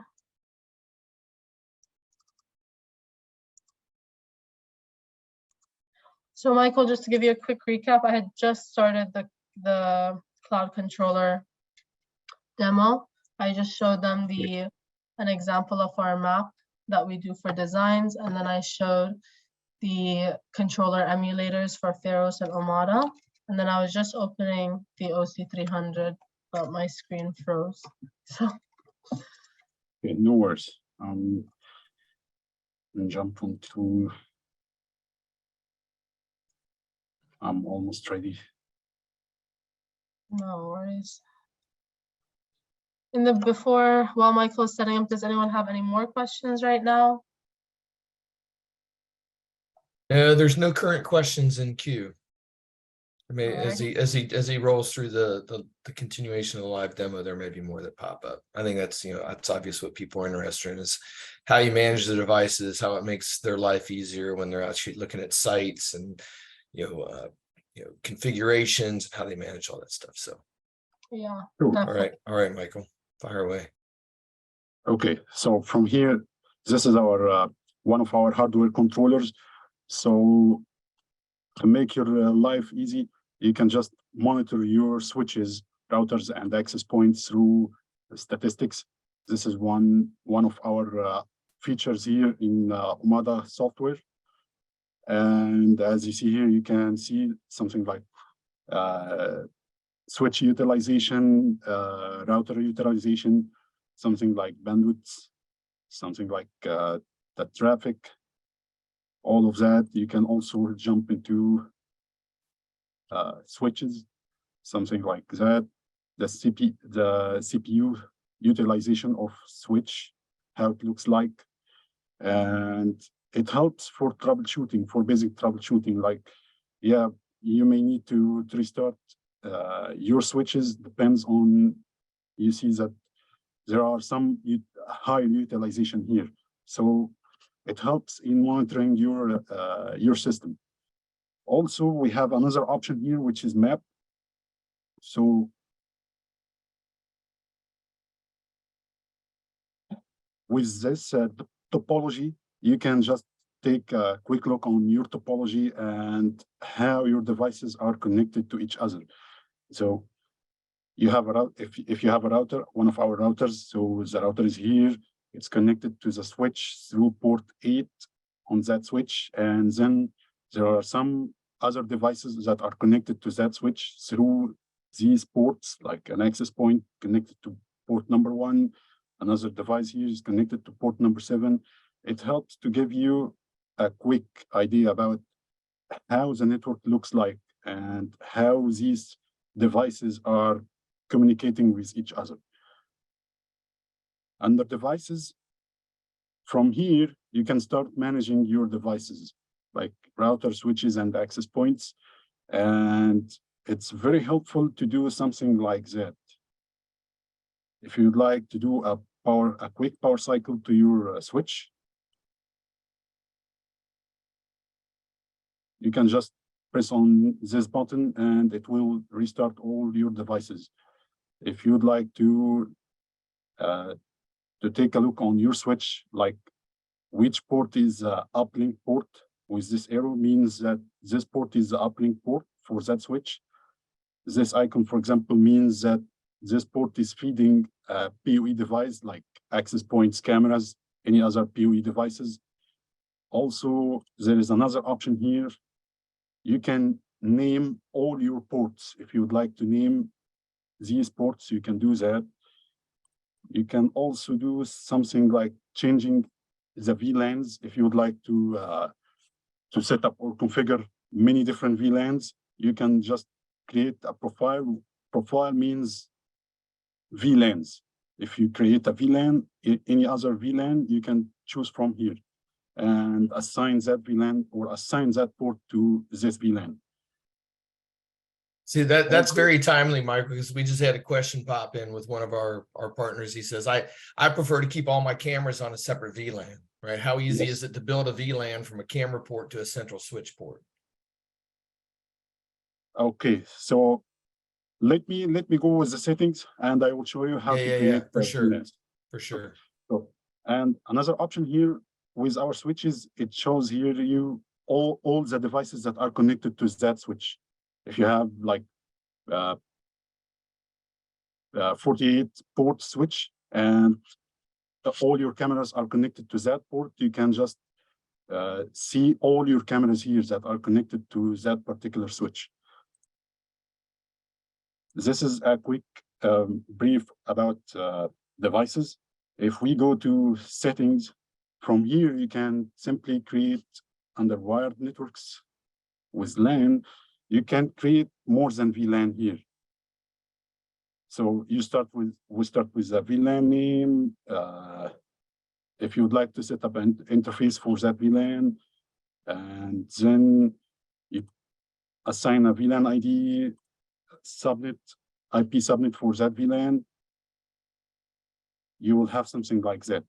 So Michael, just to give you a quick recap, I had just started the cloud controller demo. I just showed them an example of our map that we do for designs, and then I showed the controller emulators for Pharos and Omada, and then I was just opening the OC300, but my screen froze. So Okay, no worries. And jump onto. I'm almost ready. no worries. While Michael is setting up, does anyone have any more questions right now? There's no current questions in queue. I mean, Alright. as he rolls through the continuation of the live demo, there may be more that pop up. I think that's, you know, that's obvious what people are interested in, is how you manage the devices, how it makes their life easier when they're actually looking at sites, and you know, configurations, and how they manage all that stuff. So Yeah, Sure. definitely. all right, Michael, fire away. Okay, so from here, this is our one of our hardware controllers. So to make your life easy, you can just monitor your switches, routers, and access points through statistics. This is one of our features here in Omada software. And as you see here, you can see something like switch utilization, router utilization, something like bandwidth, something like the traffic, all of that. You can also jump into switches, something like that. The CPU utilization of switch, how it looks like. And it helps for troubleshooting, for basic troubleshooting. Like, yeah, you may need to restart your switches, depends on, you see that there are some high utilization here. So it helps in monitoring your system. Also, we have another option here, which is map. So with this topology, you can just take a quick look on your topology and how your devices are connected to each other. So you have a route, if you have a router, one of our routers, so the router is here, it's connected to the switch through port 8 on that switch, and then there are some other devices that are connected to that switch through these ports, like an access point connected to port number 1, another device here is connected to port number 7. It helps to give you a quick idea about how the network looks like and how these devices are communicating with each other. Under devices, from here, you can start managing your devices, like router, switches, and access points. And it's very helpful to do something like that. If you'd like to do a quick power cycle to your switch, you can just press on this button and it will restart all your devices. If you'd like to take a look on your switch, like which port is uplink port with this arrow means that this port is the uplink port for that switch. This icon, for example, means that this port is feeding a PoE device like access points, cameras, any other PoE devices. Also, there is another option here. You can name all your ports. If you would like to name these ports, you can do that. You can also do something like changing the VLANs. If you would like to set up or configure many different VLANs, you can just create a profile. Profile means VLANs. If you create a VLAN, any other VLAN, you can choose from here and assign that VLAN or assign that port to this VLAN. See, that's very timely, Mike, because we just had a question pop in with one of our partners. He says, I prefer to keep all my cameras on a separate VLAN, right? How easy is it to build a VLAN from a camera port to a central switch port? Okay, so let me go with the settings and I will show you how to create for sure. VLANs. For sure. So, and another option here with our switches, it shows here you all the devices that are connected to that switch. If you have like 48 port switch and all your cameras are connected to that port, you can just see all your cameras here that are connected to that particular switch. This is a quick brief about devices. If we go to settings, from here you can simply create under wired networks with LAN, you can create more than VLAN here. So we start with a VLAN name. If you would like to set up an interface for that VLAN, and then you assign a VLAN ID, subnet, IP subnet for that VLAN, you will have something like that.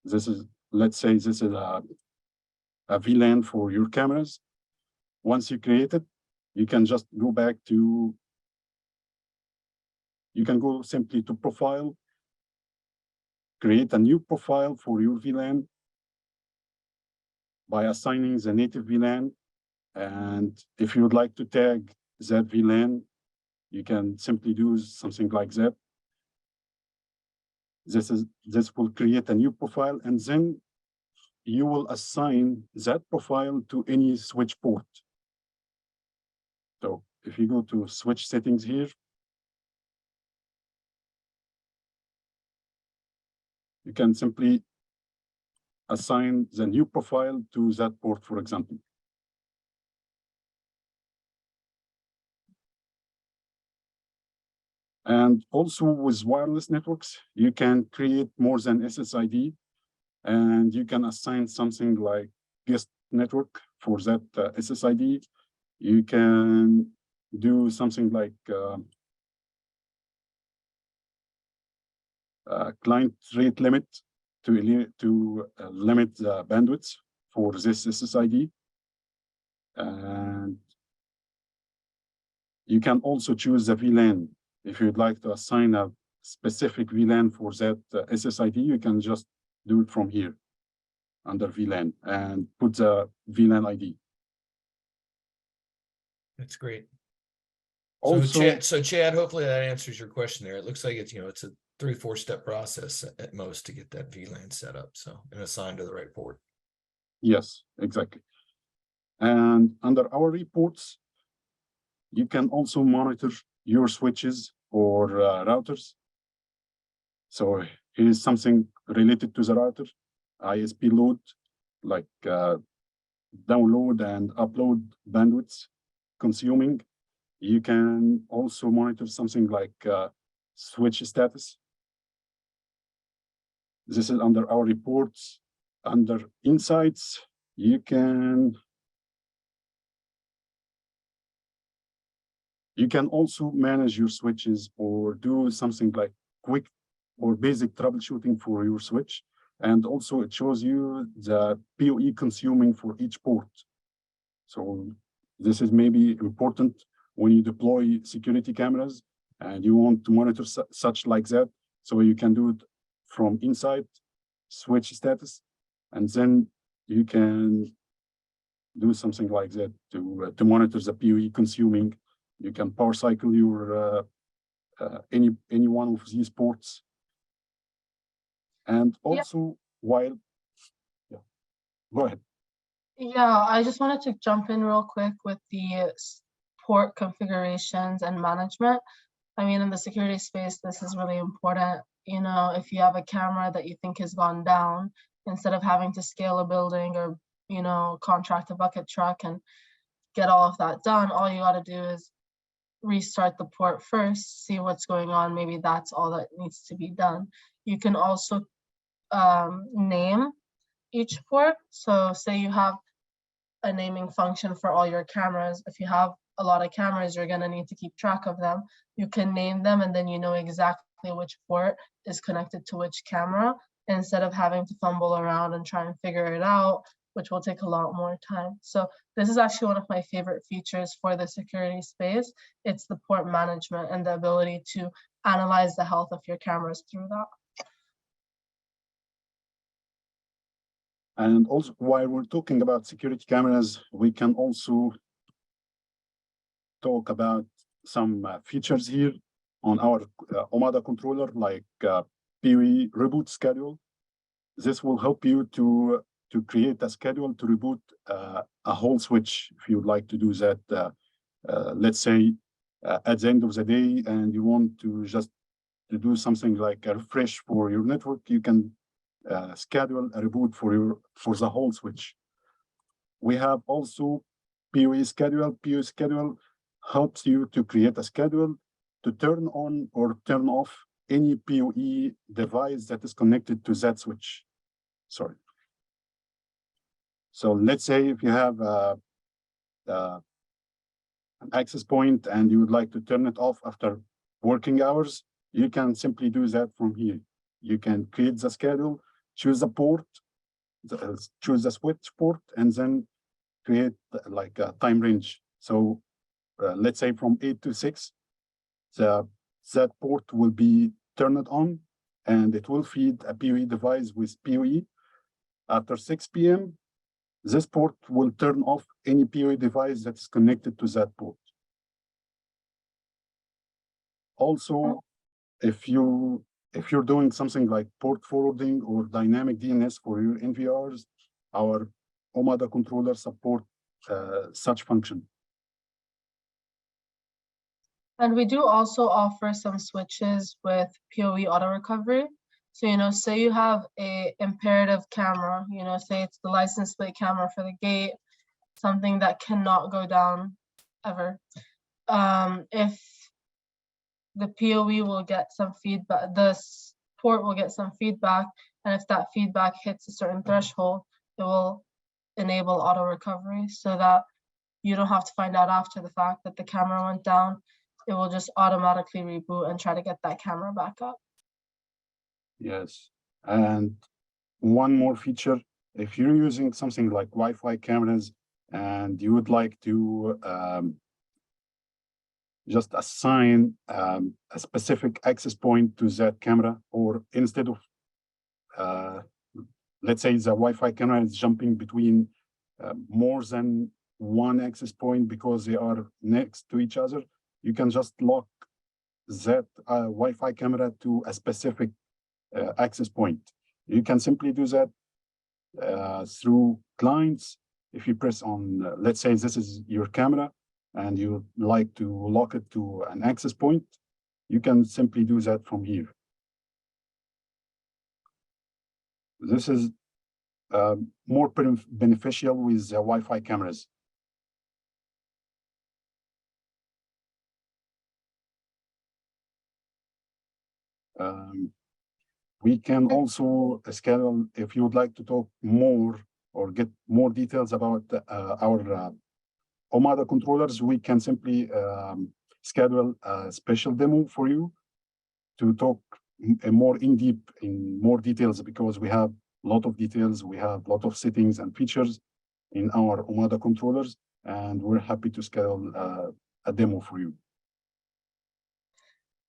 This is, let's say this is a VLAN for your cameras. Once you create it, you can just go back to, you can go simply to profile, create a new profile for your VLAN by assigning the native VLAN. And if you would like to tag that VLAN, you can simply do something like that. This will create a new profile, and then you will assign that profile to any switch port. So if you go to switch settings here, you can simply assign the new profile to that port, for example. And also with wireless networks, you can create more than SSID, and you can assign something like guest network for that SSID. You can do something like client rate limit to limit the bandwidth for this SSID. And You can also choose the VLAN. If you'd like to assign a specific VLAN for that SSID, you can just do it from here under VLAN and put the VLAN ID. That's great. Also, So Chad, hopefully that answers your question there. It looks like it's, it's a 3-4 step process at most to get that VLAN set up. So, and assigned to the right port. yes, exactly. And under our reports, you can also monitor your switches or routers. So here's something related to the router, ISP load, like download and upload bandwidths consuming. You can also monitor something like switch status. This is under our reports. Under insights, you can also manage your switches or do something like quick or basic troubleshooting for your switch. And also it shows you the PoE consuming for each port. So this is maybe important when you deploy security cameras and you want to monitor such like that. So you can do it from inside switch status, and then you can do something like that to monitor the PoE consuming. You can power cycle your any one of these ports. And also while, go ahead. Yeah, I just wanted to jump in real quick with the port configurations and management. I mean, in the security space, this is really important. If you have a camera that you think has gone down, instead of having to scale a building or, contract a bucket truck and get all of that done, all you got to do is restart the port first, see what's going on. Maybe that's all that needs to be done. You can also name each port. So say you have a naming function for all your cameras. If you have a lot of cameras, you're going to need to keep track of them. You can name them, and then you know exactly which port is connected to which camera, instead of having to fumble around and try and figure it out, which will take a lot more time. So this is actually one of my favorite features for the security space. It's the port management and the ability to analyze the health of your cameras through that. And also, while we're talking about security cameras, we can also talk about some features here on our Omada controller, like PoE reboot schedule. This will help you to create a schedule to reboot a whole switch if you'd like to do that. Let's say at the end of the day, and you want to just to do something like a refresh for your network, you can schedule a reboot for the whole switch. We have also PoE schedule. PoE schedule helps you to create a schedule to turn on or turn off any PoE device that is connected to that switch. Sorry. So let's say if you have an access point and you would like to turn it off after working hours, you can simply do that from here. You can create the schedule, choose a port, choose the switch port, and then create like a time range. So let's say from 8 to 6, that port will be turned on, and it will feed a PoE device with PoE. After 6 p.m., this port will turn off any PoE device that is connected to that port. Also, if you're doing something like port forwarding or dynamic DNS for your NVRs, our Omada controller support such function. And we do also offer some switches with PoE auto recovery. So, say you have a imperative camera, say it's the license plate camera for the gate, something that cannot go down ever. If the PoE will get some feedback, the port will get some feedback, and if that feedback hits a certain threshold, it will enable auto recovery so that you don't have to find out after the fact that the camera went down. It will just automatically reboot and try to get that camera back up. Yes, and one more feature, if you're using something like Wi-Fi cameras and you would like to just assign a specific access point to that camera, or instead of, let's say the Wi-Fi camera is jumping between more than one access point because they are next to each other, you can just lock that Wi-Fi camera to a specific access point. You can simply do that through clients. If you press on, let's say this is your camera and you like to lock it to an access point, you can simply do that from here. This is more beneficial with Wi-Fi cameras. We can also schedule, if you would like to talk more or get more details about our Omada controllers, we can simply schedule a special demo for you to talk more in more details, because we have a lot of details, we have a lot of settings and features in our Omada controllers, and we're happy to schedule a demo for you.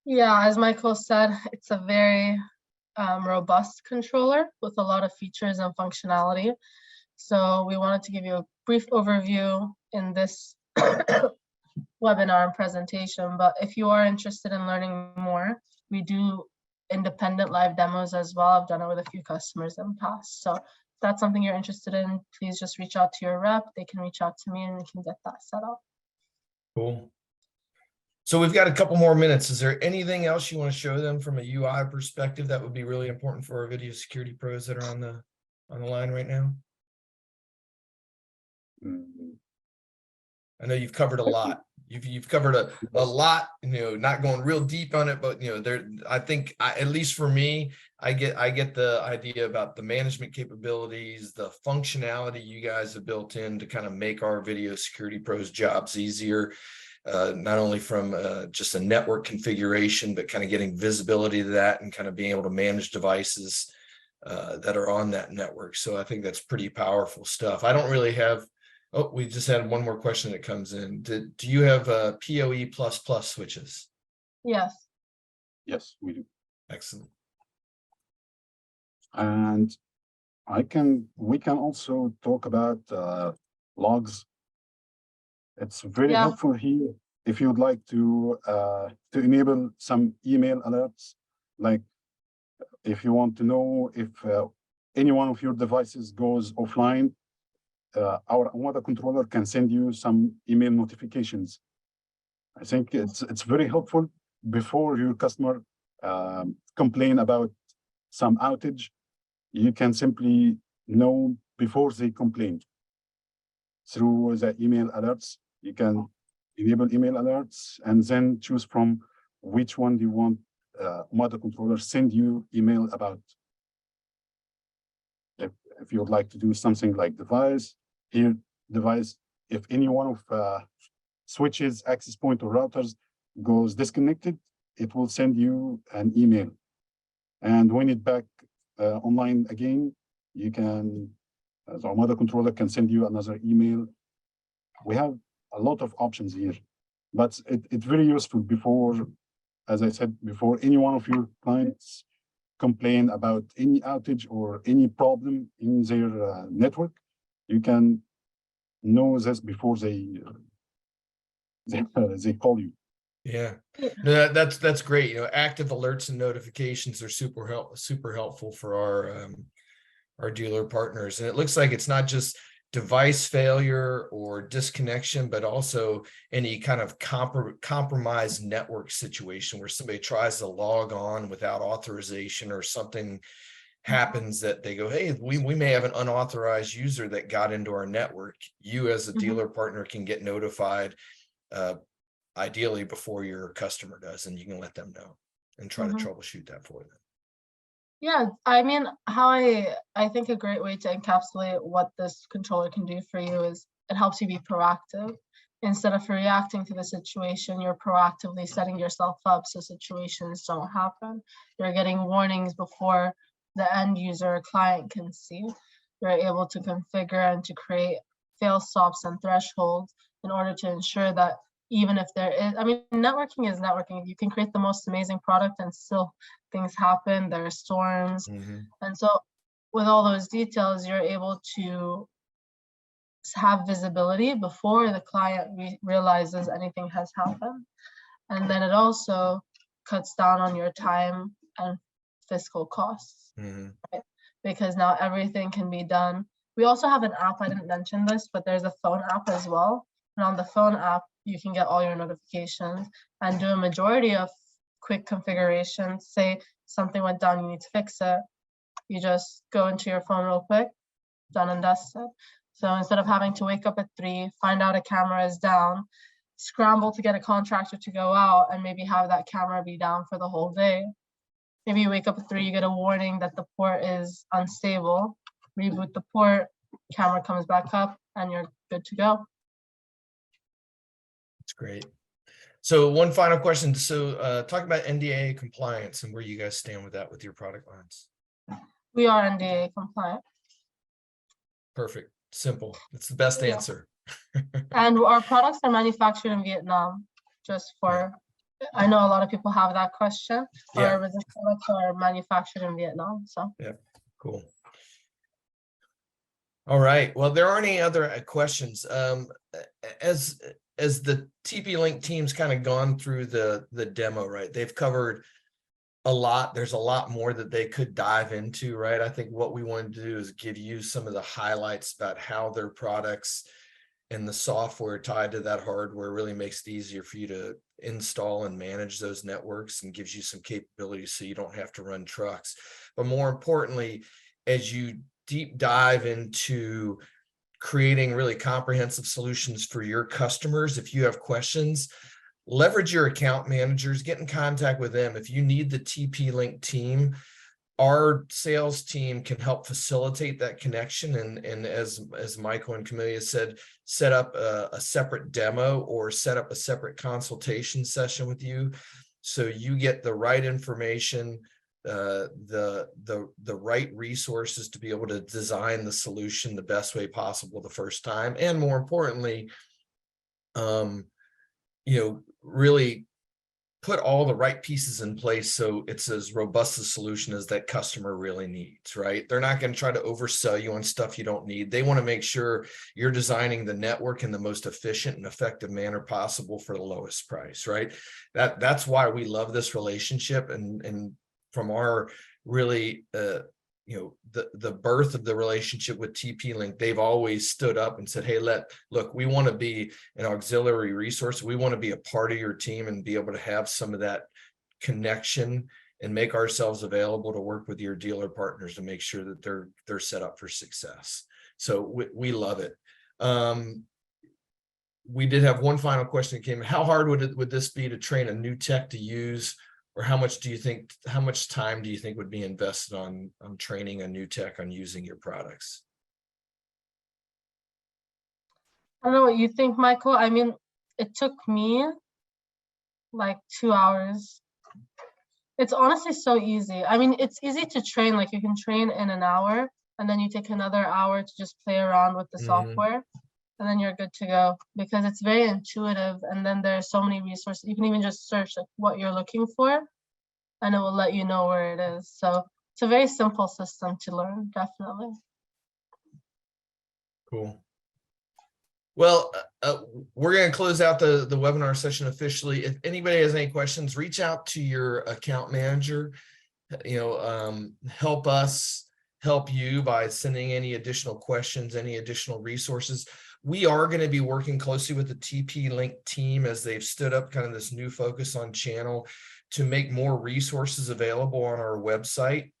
Yeah, as Michael said, it's a very robust controller with a lot of features and functionality. So we wanted to give you a brief overview in this webinar and presentation, but if you are interested in learning more, we do independent live demos as well. I've done it with a few customers in the past. So if that's something you're interested in, please just reach out to your rep. They can reach out to me and we can get that set up. Cool. So we've got a couple more minutes. Is there anything else you want to show them from a UI perspective that would be really important for our video security pros that are on the line right now? I know you've covered a lot. You've covered a lot, not going real deep on it, but I think at least for me, I get the idea about the management capabilities, the functionality you guys have built in to kind of make our video security pros jobs easier. Not only from just a network configuration, but kind of getting visibility to that and kind of being able to manage devices that are on that network. So I think that's pretty powerful stuff. I don't really have, oh, we just had one more question that comes in. Do you have PoE++ switches? Yes. Yes, we do. Excellent. And we can also talk about logs. It's very helpful here if you'd like to enable some email alerts, like if you want to know if any one of your devices goes offline, our Omada controller can send you some email notifications. I think it's very helpful before your customer complain about some outage. You can simply know before they complain through the email alerts. You can enable email alerts and then choose from which one do you want Omada controller send you email about. If you would like to do something like device, if any one of switches, access point, or routers goes disconnected, it will send you an email. And when it back online again, you can, the Omada controller can send you another email. We have a lot of options here, but it's very useful before, as I said before, any one of your clients complain about any outage or any problem in their network, you can know this before they call you. Yeah, no, that's great. Active alerts and notifications are super helpful for our dealer partners. And it looks like it's not just device failure or disconnection, but also any kind of compromised network situation where somebody tries to log on without authorization or something happens that they go, hey, we may have an unauthorized user that got into our network. You as a dealer partner can get notified ideally before your customer does, and you can let them know and try to troubleshoot that for them. Yeah, I mean, how I think a great way to encapsulate what this controller can do for you is it helps you be proactive. Instead of reacting to the situation, you're proactively setting yourself up so situations don't happen. You're getting warnings before the end user or client can see. You're able to configure and to create fail stops and thresholds in order to ensure that even if there is, I mean, networking is networking. You can create the most amazing product and still things happen, there are storms. And so with all those details, you're able to have visibility before the client realizes anything has happened. And then it also cuts down on your time and fiscal costs, right? Because now everything can be done. We also have an app, I didn't mention this, but there's a phone app as well. And on the phone app, you can get all your notifications and do a majority of quick configurations. Say something went down, you need to fix it. You just go into your phone real quick, done and dusted. So instead of having to wake up at 3, find out a camera is down, scramble to get a contractor to go out and maybe have that camera be down for the whole day. Maybe you wake up at 3, you get a warning that the port is unstable, reboot the port, camera comes back up, and you're good to go. That's great. So one final question. So talk about NDA compliance and where you guys stand with that with your product lines. We are NDA compliant. Perfect. Simple. It's the best answer. And our products are manufactured in Vietnam, just for, I know a lot of people have that question. Our business products are manufactured in Vietnam, so. Yeah, cool. All right, well, there aren't any other questions. As the TP-Link team's kind of gone through the demo, right? They've covered a lot. There's a lot more that they could dive into, right? I think what we wanted to do is give you some of the highlights about how their products and the software tied to that hardware really makes it easier for you to install and manage those networks and gives you some capabilities so you don't have to run trucks. But more importantly, as you deep dive into creating really comprehensive solutions for your customers, if you have questions, leverage your account managers, get in contact with them. If you need the TP-Link team, our sales team can help facilitate that connection. And as Michael and Camelia said, set up a separate demo or set up a separate consultation session with you so you get the right information, the right resources to be able to design the solution the best way possible the first time. And more importantly, really put all the right pieces in place so it's as robust a solution as that customer really needs, right? They're not going to try to oversell you on stuff you don't need. They want to make sure you're designing the network in the most efficient and effective manner possible for the lowest price, right? That's why we love this relationship. And from our really the birth of the relationship with TP-Link, they've always stood up and said, hey, look, we want to be an auxiliary resource. We want to be a part of your team and be able to have some of that connection and make ourselves available to work with your dealer partners to make sure that they're set up for success. So we love it. We did have one final question that came. How hard would this be to train a new tech to use? Or how much time do you think would be invested on training a new tech on using your products? I don't know what you think, Michael. I mean, it took me like 2 hours. It's honestly so easy. I mean, it's easy to train. Like you can train in an hour and then you take another hour to just play around with the software. And then you're good to go because it's very intuitive. And then there are so many resources. You can even just search like what you're looking for and it will let you know where it is. So it's a very simple system to learn, definitely. Cool. Well, we're going to close out the webinar session officially. If anybody has any questions, reach out to your account manager. Help us help you by sending any additional questions, any additional resources. We are going to be working closely with the TP-Link team as they've stood up kind of this new focus on channel to make more resources available on our website.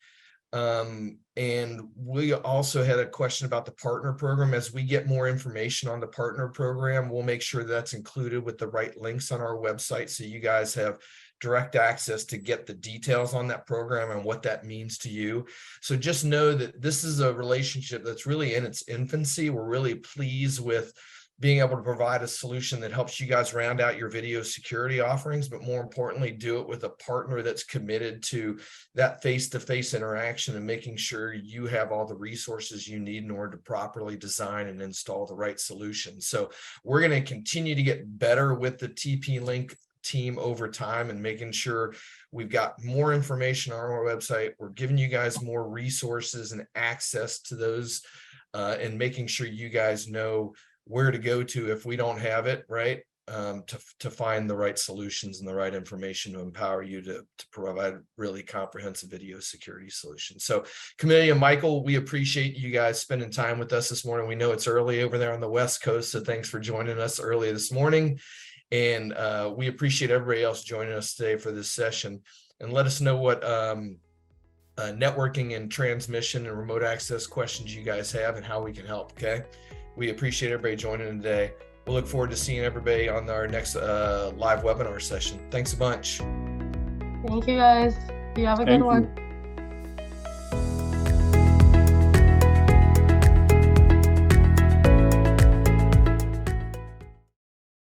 And we also had a question about the partner program. As we get more information on the partner program, we'll make sure that's included with the right links on our website so you guys have direct access to get the details on that program and what that means to you. So just know that this is a relationship that's really in its infancy. We're really pleased with being able to provide a solution that helps you guys round out your video security offerings, but more importantly, do it with a partner that's committed to that face-to-face interaction and making sure you have all the resources you need in order to properly design and install the right solution. So we're going to continue to get better with the TP-Link team over time and making sure we've got more information on our website. We're giving you guys more resources and access to those, and making sure you guys know where to go to if we don't have it, right? To find the right solutions and the right information to empower you to provide really comprehensive video security solutions. So Camelia, Michael, we appreciate you guys spending time with us this morning. We know it's early over there on the West Coast, so thanks for joining us early this morning. And we appreciate everybody else joining us today for this session. And let us know what networking and transmission and remote access questions you guys have and how we can help, okay? We appreciate everybody joining today. We'll look forward to seeing everybody on our next live webinar session. Thanks a bunch. Thank you guys. You have a good one.